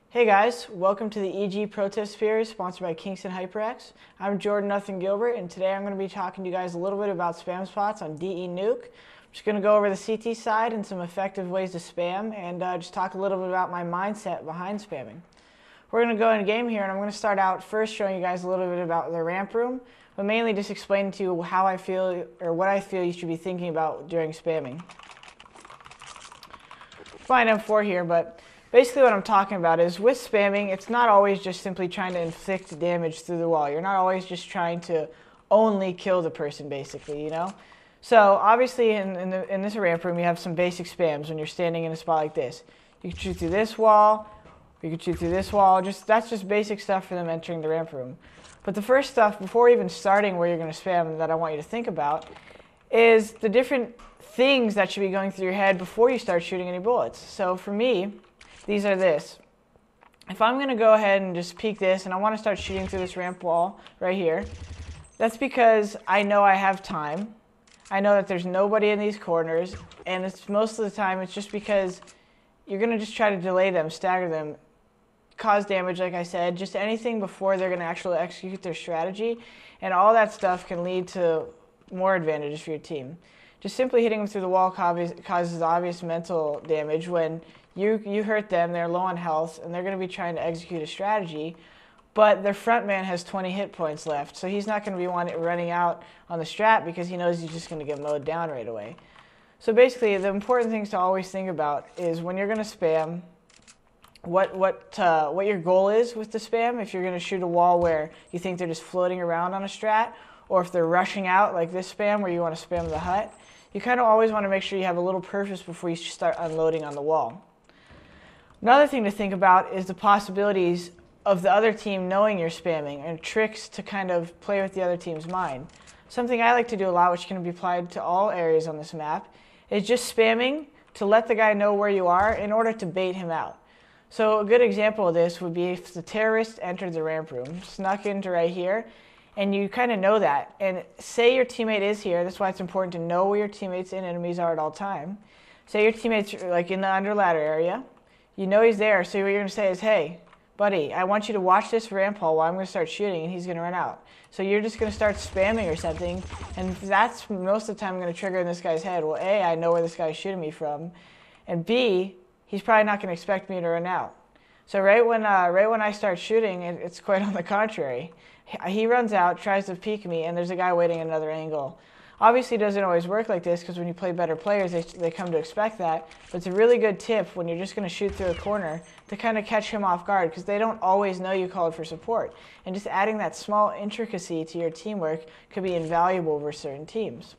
Hey guys, welcome to the EG Protest Spheres sponsored by Kingston HyperX. I'm Jordan Gilbert, and today I'm going to be talking to you guys a little bit about spam spots on DE Nuke. I'm just going to go over the CT side and some effective ways to spam, and just talk a little bit about my mindset behind spamming. We're going to go in game here, and I'm going to start out first showing you guys a little bit about the ramp room, but mainly just explaining to you how I feel, or what I feel you should be thinking about during spamming. Fine M4 here, but basically what I'm talking about is with spamming, it's not always just simply trying to inflict damage through the wall. You're not always just trying to only kill the person, basically, you know? So obviously in this ramp room, you have some basic spams when you're standing in a spot like this. You can shoot through this wall, you can shoot through this wall. That's just basic stuff for them entering the ramp room. But the first stuff, before even starting where you're going to spam, that I want you to think about is the different things that should be going through your head before you start shooting any bullets. So for me, these are this. If I'm going to go ahead and just peek this and I want to start shooting through this ramp wall right here, that's because I know I have time. I know that there's nobody in these corners, and it's most of the time it's just because you're going to just try to delay them, stagger them, cause damage, like I said, just anything before they're going to actually execute their strategy, and all that stuff can lead to more advantages for your team. Just simply hitting them through the wall causes obvious mental damage when you hurt them, they're low on health, and they're going to be trying to execute a strategy, but their front man has 20 hit points left, so he's not going to be running out on the strat because he knows he's just going to get mowed down right away. So basically, the important things to always think about is when you're going to spam, what your goal is with the spam. If you're going to shoot a wall where you think they're just floating around on a strat, or if they're rushing out like this spam where you want to spam the hut, you kind of always want to make sure you have a little purpose before you start unloading on the wall. Another thing to think about is the possibilities of the other team knowing you're spamming, and tricks to kind of play with the other team's mind. Something I like to do a lot, which can be applied to all areas on this map, is just spamming to let the guy know where you are in order to bait him out. So a good example of this would be if the terrorist entered the ramp room, snuck into right here, and you kind of know that, and say your teammate is here. That's why it's important to know where your teammates and enemies are at all time. Say your teammate's like in the under ladder area. You know he's there, so what you're going to say is, hey, buddy, I want you to watch this ramp hole while I'm going to start shooting, and he's going to run out. So you're just going to start spamming or something, and that's most of the time going to trigger in this guy's head, well, A, I know where this guy's shooting me from, and B, he's probably not going to expect me to run out. So right when I start shooting, it's quite on the contrary. He runs out, tries to peek me, and there's a guy waiting at another angle. Obviously, it doesn't always work like this because when you play better players, they come to expect that. But it's a really good tip when you're just going to shoot through a corner to kind of catch him off guard because they don't always know you called for support. And just adding that small intricacy to your teamwork could be invaluable for certain teams.